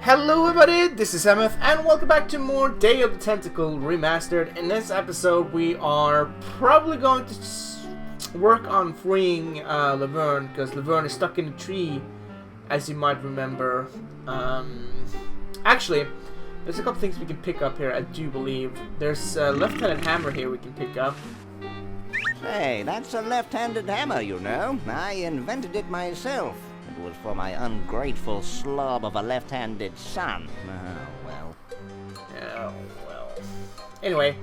Hello everybody, this is Emmeth, and welcome back to more Day of the Tentacle Remastered. In this episode, we are probably going to work on freeing Laverne, because Laverne is stuck in a tree, as you might remember. Actually, there's a couple things we can pick up here, I do believe. There's a left-handed hammer here we can pick up. Say, that's a left-handed hammer, you know. I invented it myself. It was for my ungrateful slob of a left-handed son. Oh, well. Yeah, well. Anyway,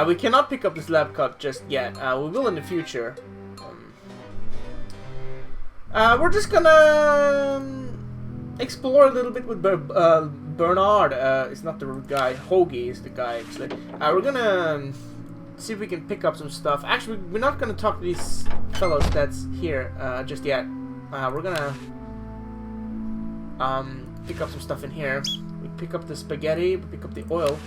we cannot pick up this lab coat just yet. We will in the future. We're just gonna explore a little bit with Bernard. It's not the guy. Hoagie is the guy, actually. We're gonna see if we can pick up some stuff. Actually, we're not gonna talk to these fellows that's here just yet. We're gonna pick up some stuff in here. We pick up the spaghetti, we pick up the oil.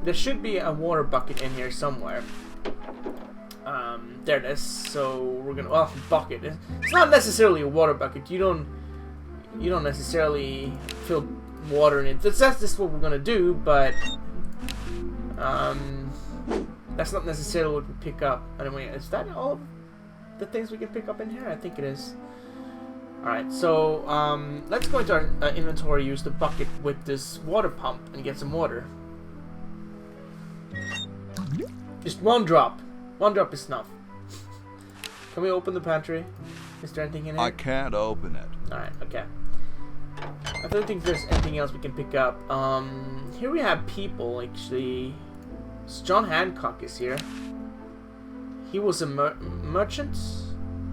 There should be a water bucket in here somewhere. There it is. So we're gonna bucket. It's not necessarily a water bucket. You don't necessarily fill water in it. That's just what we're gonna do, but that's not necessarily what we pick up. Anyway, is that all the things we can pick up in here? I think it is. Alright, so let's go into our inventory, use the bucket with this water pump and get some water. Just one drop. One drop is enough. Can we open the pantry? Is there anything in here? I can't open it. Alright, okay. I don't think there's anything else we can pick up. Here we have people, actually. So John Hancock is here. He was a merchant,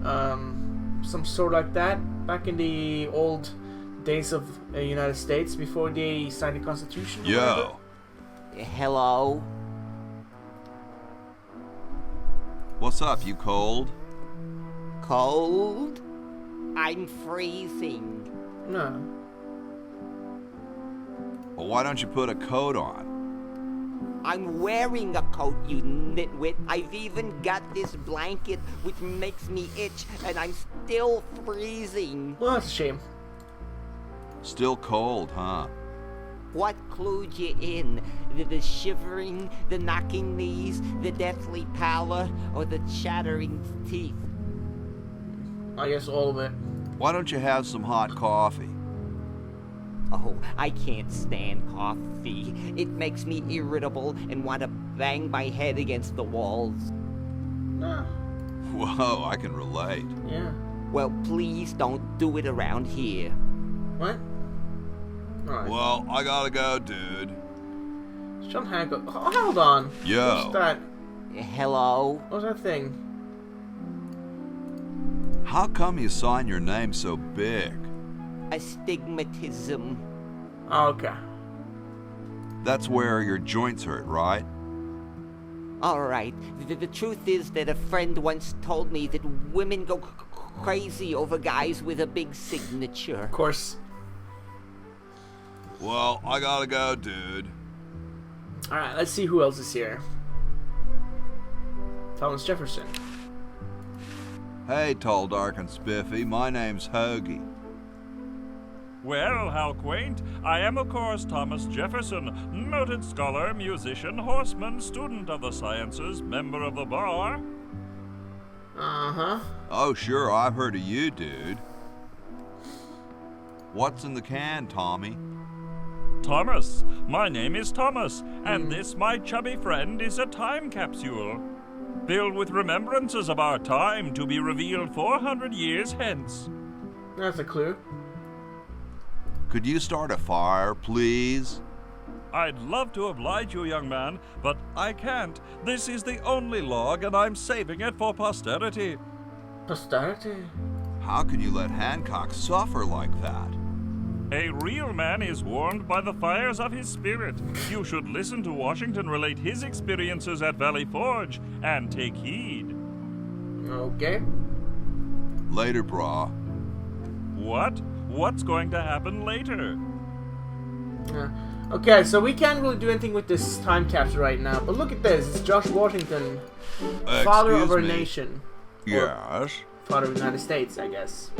some sort like that, back in the old days of the United States before they signed the Constitution. Yo. Hello? What's up, you cold? Cold? I'm freezing. No. Well, why don't you put a coat on? I'm wearing a coat, you nitwit. I've even got this blanket which makes me itch, and I'm still freezing. Well, that's a shame. Still cold, huh? What clued you in? The shivering, the knocking knees, the deathly pallor, or the chattering teeth? I guess all of it. Why don't you have some hot coffee? Oh, I can't stand coffee. It makes me irritable and want to bang my head against the walls. No. Whoa, I can relate. Yeah. Well, please don't do it around here. What? Alright. Well, I gotta go, dude. John Hancock. Oh, hold on. Yo. What's that? Hello? What's that thing? How come you sign your name so big? Astigmatism. Oh, okay. That's where your joints hurt, right? Alright, the truth is that a friend once told me that women go crazy over guys with a big signature. Of course. Well, I gotta go, dude. Alright, let's see who else is here. Thomas Jefferson. Hey, tall, dark, and spiffy. My name's Hoagie. Well, how quaint. I am, of course, Thomas Jefferson, noted scholar, musician, horseman, student of the sciences, member of the bar. Uh-huh. Oh, sure, I've heard of you, dude. What's in the can, Tommy? Thomas. My name is Thomas, and this, my chubby friend, is a time capsule, filled with remembrances of our time to be revealed 400 years hence. That's a clue. Could you start a fire, please? I'd love to oblige you, young man, but I can't. This is the only log, and I'm saving it for posterity. Posterity? How can you let Hancock suffer like that? A real man is warmed by the fires of his spirit. You should listen to Washington relate his experiences at Valley Forge and take heed. Okay. Later, brah. What? What's going to happen later? Okay, so we can't really do anything with this time capsule right now, but look at this. It's George Washington, father of our nation. Yes? Father of the United States, I guess.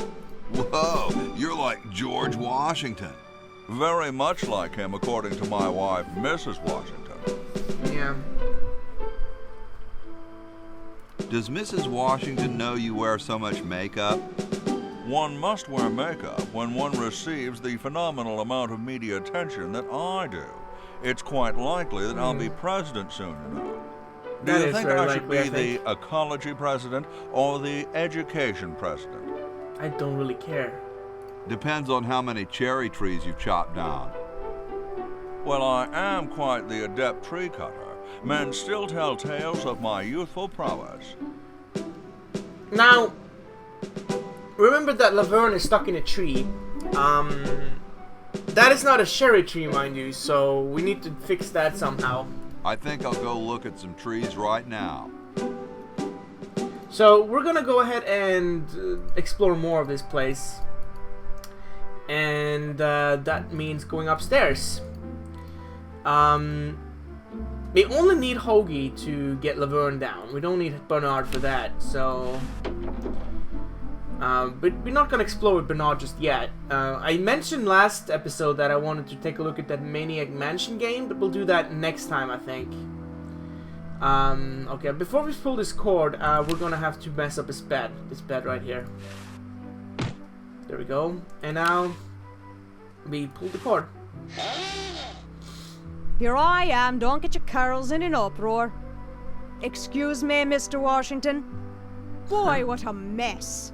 Whoa, you're like George Washington. Very much like him, according to my wife, Mrs. Washington. Yeah. Does Mrs. Washington know you wear so much makeup? One must wear makeup when one receives the phenomenal amount of media attention that I do. It's quite likely that I'll be president soon, you know. Do That you is think very I should likely, be I think. the ecology president or the education president? I don't really care. Depends on how many cherry trees you've chopped down. Well, I am quite the adept tree cutter. Men still tell tales of my youthful prowess. Now, remember that Laverne is stuck in a tree. That is not a cherry tree, mind you, so we need to fix that somehow. I think I'll go look at some trees right now. So we're gonna go ahead and explore more of this place. And that means going upstairs. We only need Hoagie to get Laverne down. We don't need Bernard for that, so... but we're not gonna explore with Bernard just yet. I mentioned last episode that I wanted to take a look at that Maniac Mansion game, but we'll do that next time, I think. Okay, before we pull this cord, we're gonna have to mess up his bed. This bed right here. There we go. And now, we pull the cord. Here I am, don't get your curls in an uproar. Excuse me, Mr. Washington. Boy, what a mess.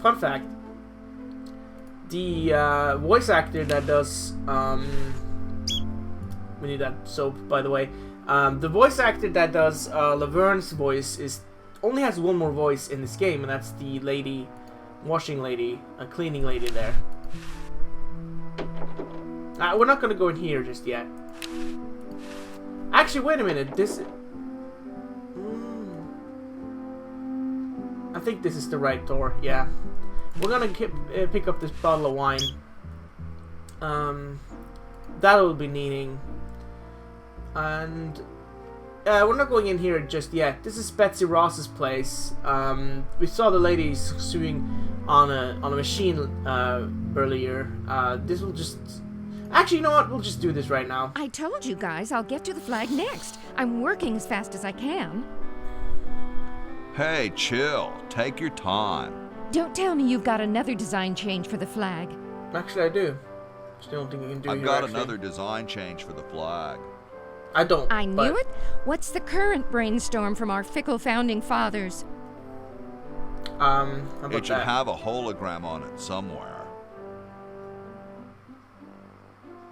Fun fact. The voice actor that does... we need that soap, by the way. The voice actor that does Laverne's voice only has one more voice in this game, and that's the lady, washing lady, cleaning lady there. We're not gonna go in here just yet. Actually, wait a minute. This... I think this is the right door, yeah. We're gonna pick up this bottle of wine. That will be needing. And... we're not going in here just yet. This is Betsy Ross's place. We saw the lady sewing on a machine earlier. This will just... Actually, you know what? We'll just do this right now. I told you guys I'll get to the flag next. I'm working as fast as I can. Hey, chill. Take your time. Don't tell me you've got another design change for the flag. Actually, I do. Still don't think you can do it I've here, got actually. another design change for the flag. I don't. I but- knew it. What's the current brainstorm from our fickle founding fathers? How about It should that? have a hologram on it somewhere.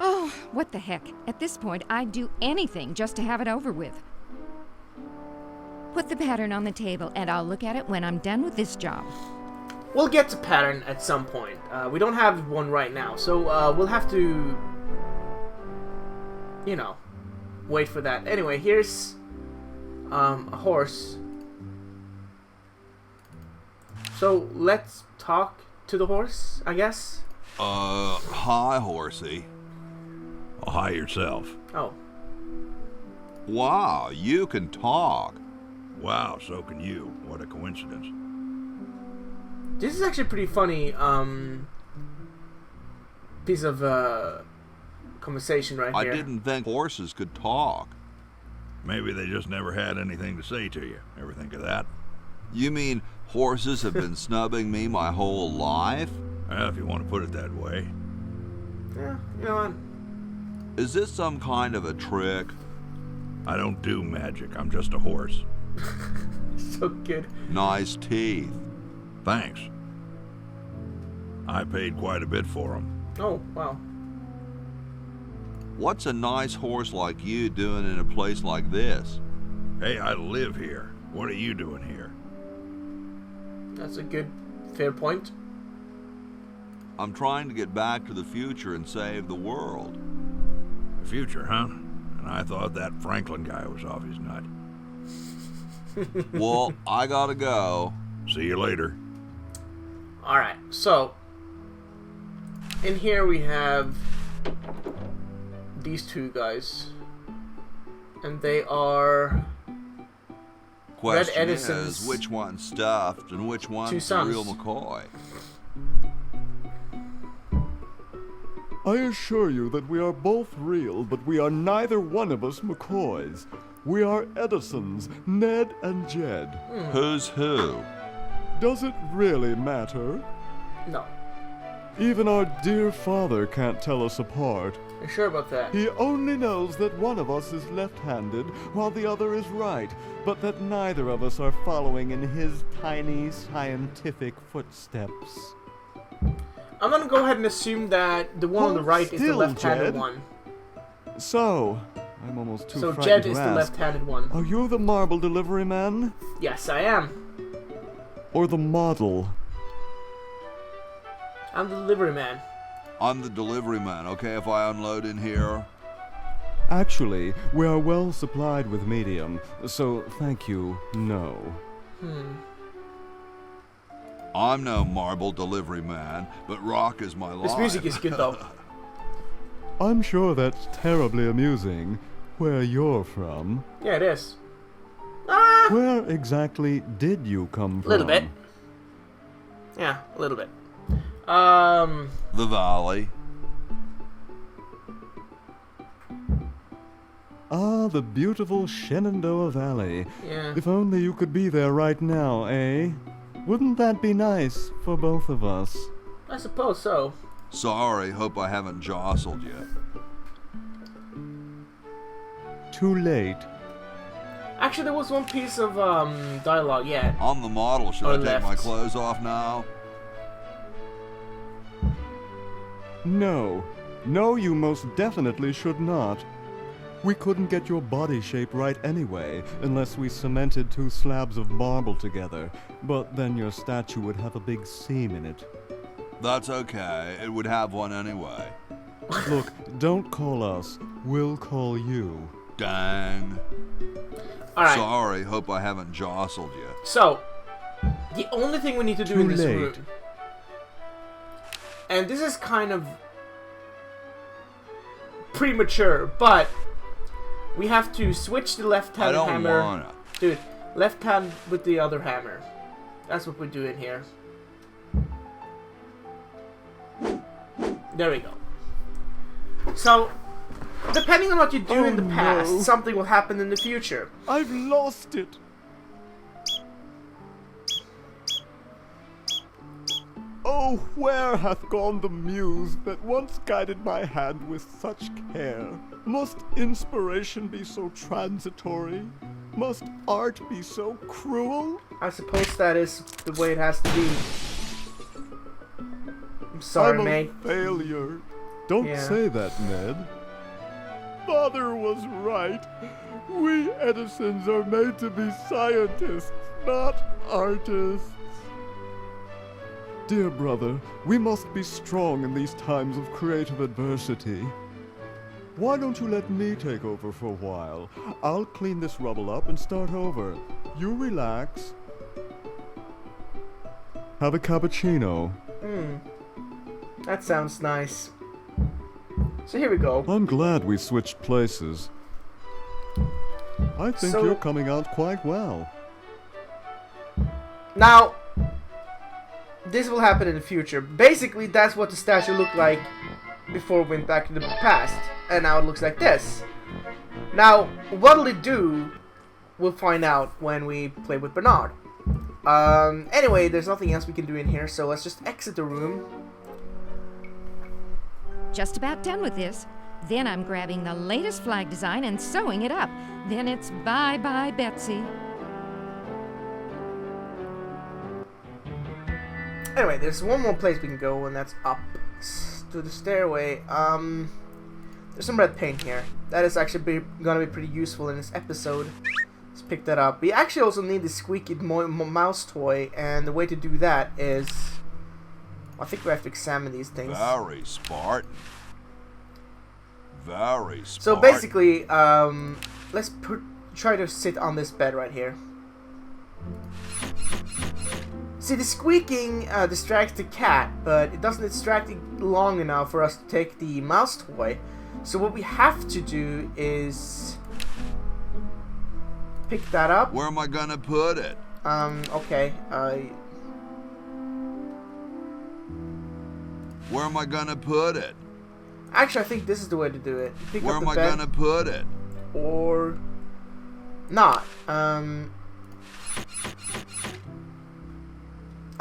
Oh, what the heck. At this point, I'd do anything just to have it over with. Put the pattern on the table, and I'll look at it when I'm done with this job. We'll get to pattern at some point. We don't have one right now, so we'll have to, you know, wait for that. Anyway, here's a horse. So let's talk to the horse, I guess. Hi, Horsey. Hi yourself. Oh, Wow, you can talk. Wow, so can you. What a coincidence. this is actually pretty funny. Piece of conversation right I here. didn't think horses could talk. Maybe they just never had anything to say to you. Ever think of that? You mean horses have been snubbing me my whole life? Well, if you want to put it that way. Yeah, you know what? Is this some kind of a trick? I don't do magic. I'm just a horse. So good. Nice teeth. Thanks. I paid quite a bit for them. Oh, wow. What's a nice horse like you doing in a place like this? Hey, I live here. What are you doing here? That's a good, fair point. I'm trying to get back to the future and save the world. The future, huh? And I thought that Franklin guy was off his nut. Well, I gotta go. See you later. Alright, so in here we have these two guys. And they are Question Edison's is, which one's stuffed and which two one's the sons. real McCoy? I assure you that we are both real, but we are neither one of us McCoys. We are Edisons, Ned and Jed. Who's who? Does it really matter? No. Even our dear father can't tell us apart. You're sure about that? He only knows that one of us is left-handed while the other is right, but that neither of us are following in his tiny scientific footsteps. I'm gonna go ahead and assume that the one on the right is the Still, left-handed Jed? one. So, I'm almost too So frightened Jed to is the ask. left-handed one. Are you the marble delivery man? Yes, I am. Or the model? I'm the delivery man. I'm the delivery man, okay, if I unload in here? Actually, we are well supplied with medium, so thank you, no. I'm no marble delivery man, but rock is my life. This music is good though. I'm sure that's terribly amusing. Where you're from. Yeah, it is. Ah! Where exactly did you come from? A little bit. Yeah, a little bit. The valley. Ah, the beautiful Shenandoah Valley. Yeah. If only you could be there right now, eh? Wouldn't that be nice for both of us? I suppose so. Sorry, hope I haven't jostled you. Too late. Actually, there was one piece of dialogue. Yeah. I'm the model. Should Or I take my left. clothes off now? No. No, you most definitely should not. We couldn't get your body shape right anyway, unless we cemented 2 slabs of marble together. But then your statue would have a big seam in it. That's okay. It would have one anyway. Look, don't call us. We'll call you. Dang. Alright. Sorry, hope I haven't jostled you. So, the only thing we need to do Too in this late. room, and this is kind of premature, but we have to switch the left I hand don't hammer. wanna. Dude, left hand with the other hammer. That's what we're doing here. There we go. So, depending on what you do in the past, no. something will happen in the future. I've lost it. Oh, where hath gone the muse that once guided my hand with such care? Must inspiration be so transitory? Must art be so cruel? I suppose that is the way it has to be. I'm sorry, I'm mate. a failure. Don't Yeah. say that, Ned. Father was right. We Edisons are made to be scientists, not artists. Dear brother, we must be strong in these times of creative adversity. Why don't you let me take over for a while? I'll clean this rubble up and start over. You relax. Have a cappuccino. That sounds nice. So here we go. I'm glad we switched places. I think So- you're coming out quite well. Now, this will happen in the future. Basically, that's what the statue looked like before it went back to the past. And now it looks like this. Now, what'll it do? We'll find out when we play with Bernard. Anyway, there's nothing else we can do in here, so let's just exit the room. Just about done with this. Then I'm grabbing the latest flag design and sewing it up. Then it's bye-bye, Betsy. Anyway, there's one more place we can go, and that's up to the stairway. There's some red paint here. That is actually gonna be pretty useful in this episode. Let's pick that up. We actually also need the squeaky mouse toy, and the way to do that is... I think we have to examine these things. Very Spartan. Very Spartan. So basically, let's try to sit on this bed right here. See, the squeaking distracts the cat, but it doesn't distract it long enough for us to take the mouse toy. So what we have to do is pick that up. Where am I gonna put it? Okay. Where am I gonna put it? Actually, I think this is the way to do it. Pick Where up am the I bed, gonna put it? or not.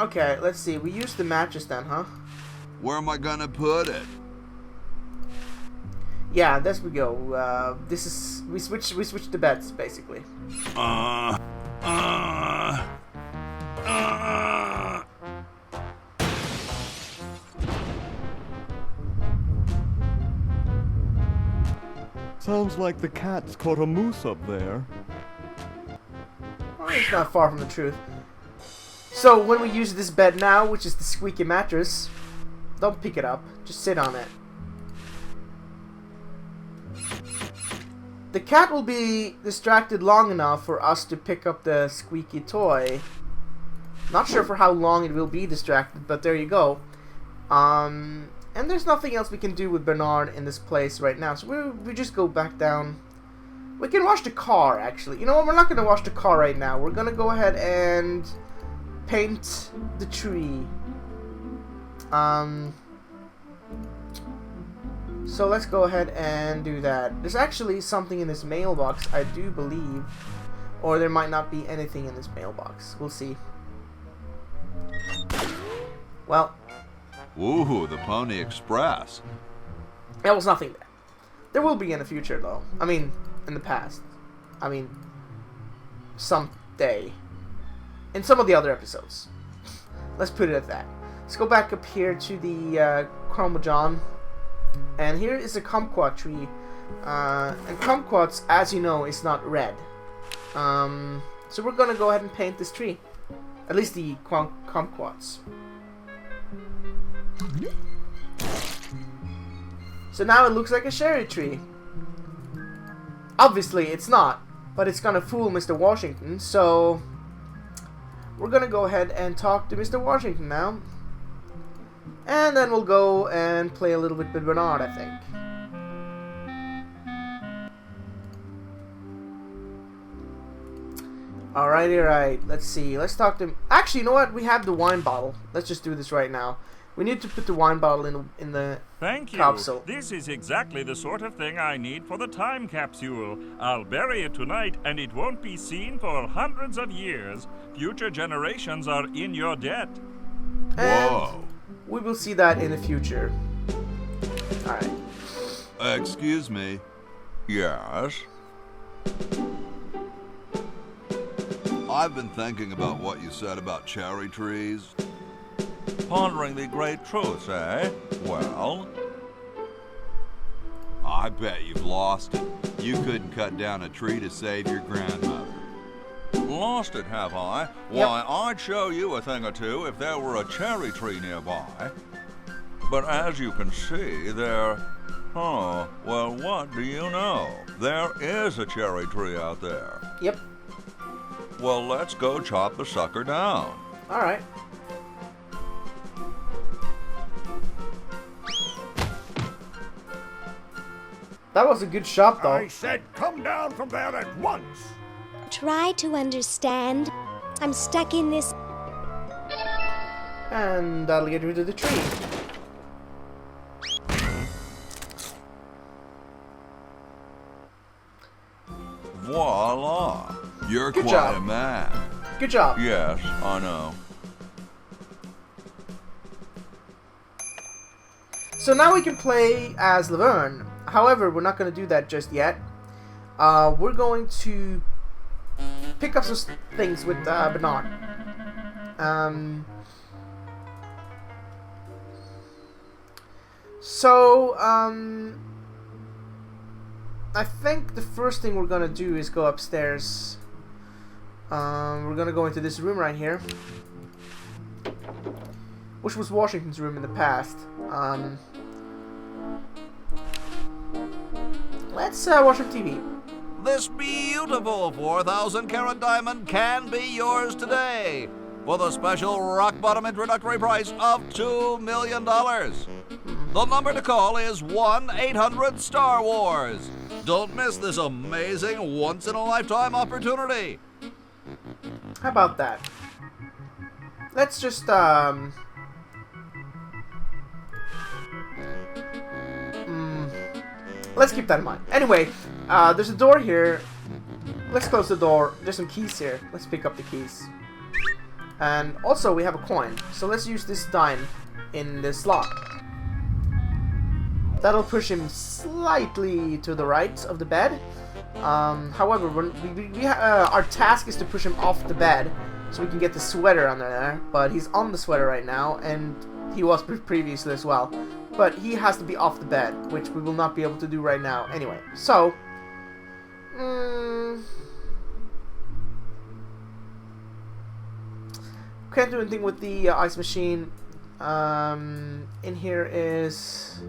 Okay, let's see. We use the mattress then, huh? Where am I gonna put it? Yeah, there we go. This is we switch the beds basically. Sounds like the cat's caught a moose up there. Well, it's not far from the truth. So when we use this bed now, which is the squeaky mattress, don't pick it up. Just sit on it. The cat will be distracted long enough for us to pick up the squeaky toy. Not sure for how long it will be distracted, but there you go. And there's nothing else we can do with Bernard in this place right now, so we just go back down. We can wash the car, actually. You know what? We're not going to wash the car right now. We're going to go ahead and paint the tree. So let's go ahead and do that. There's actually something in this mailbox, I do believe. Or there might not be anything in this mailbox. We'll see. Well, Ooh, the Pony Express. that was nothing there. There will be in the future, though. I mean, in the past. I mean, someday. In some of the other episodes. Let's put it at that. Let's go back up here to the Chromojon. And here is a kumquat tree. And kumquats, as you know, is not red. So we're gonna go ahead and paint this tree. At least the kumquats. So now it looks like a cherry tree. Obviously it's not, but it's gonna fool Mr. Washington, so we're gonna go ahead and talk to Mr. Washington now. And then we'll go and play a little bit with Bernard, I think. Alrighty, right. Let's see. Let's talk to him. Actually, you know what? We have the wine bottle. Let's just do this right now. We need to put the wine bottle in the Thank you. capsule. This is exactly the sort of thing I need for the time capsule. I'll bury it tonight, and it won't be seen for hundreds of years. Future generations are in your debt. And Whoa. we will see that in the future. Alright. Excuse me. Yes? I've been thinking about what you said about cherry trees. Pondering the great truths, eh? Well, I bet you've lost it. You couldn't cut down a tree to save your grandmother. lost it, have I? Why, I'd show you a thing or two if there were a cherry tree nearby. But as you can see, well, what do you know? There is a cherry tree out there. Yep. Well, let's go chop the sucker down. Alright. That was a good shot, though. I said come down from there at once. Try to understand. I'm stuck in this. And that'll get rid of the tree. Voila. You're Good quite job. a man. Good job. Yes, I know. So now we can play as Laverne. However, we're not going to do that just yet. We're going to pick up some things with Bernard. I think the first thing we're going to do is go upstairs. We're going to go into this room right here, which was Washington's room in the past. Let's watch some TV. This beautiful 4,000-carat diamond can be yours today for the special rock-bottom introductory price of $2 million. The number to call is 1-800-STAR-WARS. Don't miss this amazing once-in-a-lifetime opportunity. How about that? Let's just let's keep that in mind. Anyway, there's a door here. Let's close the door. There's some keys here. Let's pick up the keys. And also, we have a coin. So let's use this dime in the slot. That'll push him slightly to the right of the bed. However, our task is to push him off the bed so we can get the sweater under there. But he's on the sweater right now, and he was previously as well. But he has to be off the bed, which we will not be able to do right now. Anyway, so... can't do anything with the ice machine. In here is...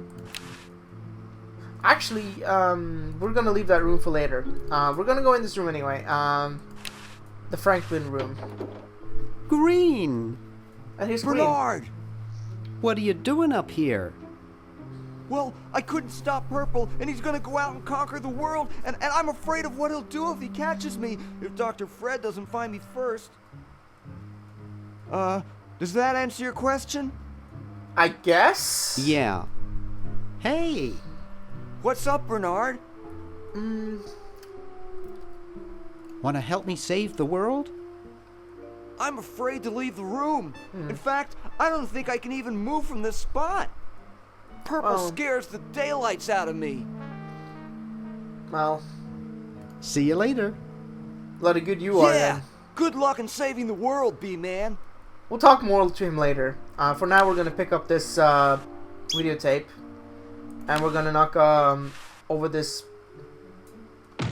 Actually, we're gonna leave that room for later. We're gonna go in this room anyway. The Franklin room. Green! And here's Bernard! Green. What are you doing up here? Well, I couldn't stop Purple, and he's gonna go out and conquer the world, and I'm afraid of what he'll do if he catches me, if Dr. Fred doesn't find me first. Does that answer your question? I guess? Yeah. Hey! What's up, Bernard? Want to help me save the world? I'm afraid to leave the room. In fact, I don't think I can even move from this spot. Purple scares the daylights out of me. Well. See you later. Bloody good you are, Yeah! then. Good luck in saving the world, B-Man. We'll talk more to him later. For now, we're gonna pick up this videotape. And we're gonna knock over this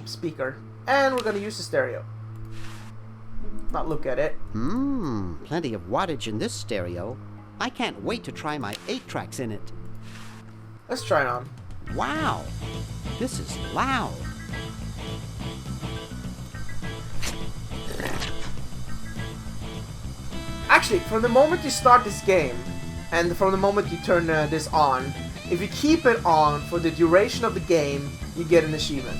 speaker. And we're gonna use the stereo. Not look at it. Plenty of wattage in this stereo. I can't wait to try my 8 tracks in it. Let's try it on. Wow! This is loud. Actually, from the moment you start this game, and from the moment you turn this on, if you keep it on for the duration of the game, you get an achievement.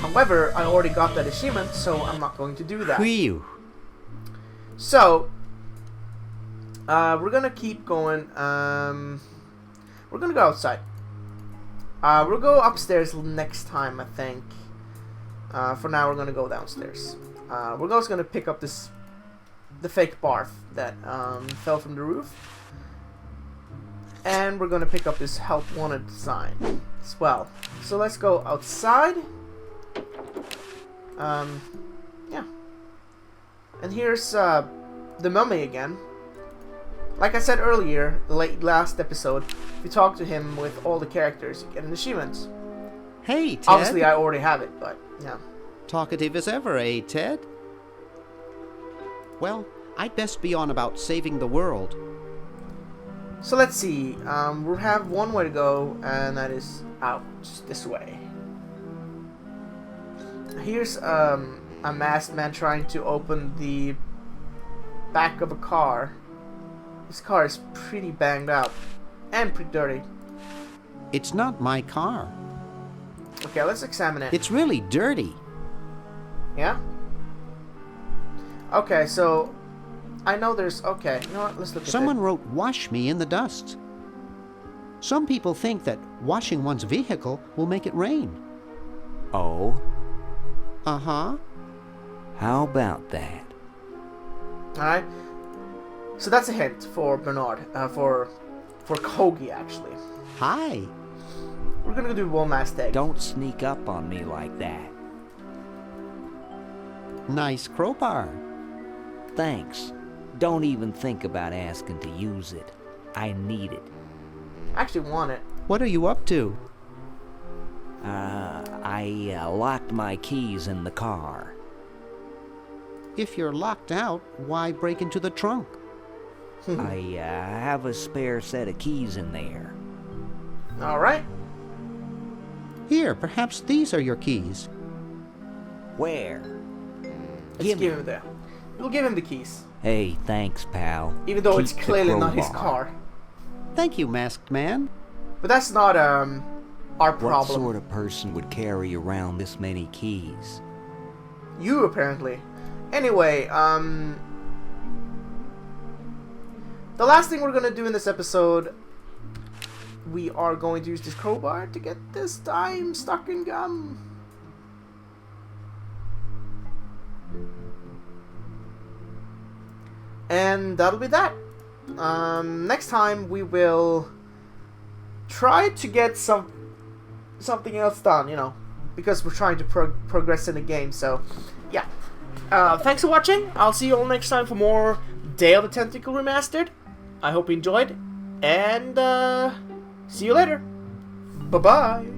However, I already got that achievement, so I'm not going to do that. Whew. So, we're gonna keep going. We're gonna go outside. We'll go upstairs next time, I think. For now, we're gonna go downstairs. We're also gonna pick up the fake barf that fell from the roof. And we're gonna pick up this help wanted sign as well. So let's go outside. Yeah. And here's the mummy again. Like I said earlier, last episode, if you talk to him with all the characters, you get an achievement. Hey, Ted. Obviously, I already have it, but yeah. Talkative as ever, eh, Ted? Well, I'd best be on about saving the world. So let's see. We have one way to go, and that is out this way. Here's a masked man trying to open the back of a car. This car is pretty banged up and pretty dirty. It's not my car. Okay, let's examine it. It's really dirty. Yeah? Okay, so I know there's... Okay, you know what? Let's look at it. Someone wrote "wash me" in the dust. Some people think that washing one's vehicle will make it rain. Oh? Uh-huh. How about that? Alright. So that's a hint for Bernard. For Kogi, actually. Hi. We're gonna go do one last egg. Don't sneak up on me like that. Nice crowbar. Thanks. Don't even think about asking to use it. I need it. I actually want it. What are you up to? I locked my keys in the car. If you're locked out, why break into the trunk? I have a spare set of keys in there. Alright. Here, perhaps these are your keys. Where? Let's give him the... We'll give him the keys. Hey, thanks, pal. Even though Keep it's the clearly not his crowbar. car. Thank you, masked man. But that's not our What problem. sort of person would carry around this many keys? You, apparently. Anyway, the last thing we're gonna do in this episode we are going to use this crowbar to get this time stuck in gum. And that'll be that. Next time we will try to get something else done, you know, because we're trying to progress in the game. So, yeah. Thanks for watching. I'll see you all next time for more Day of the Tentacle Remastered. I hope you enjoyed, and see you later. Bye-bye.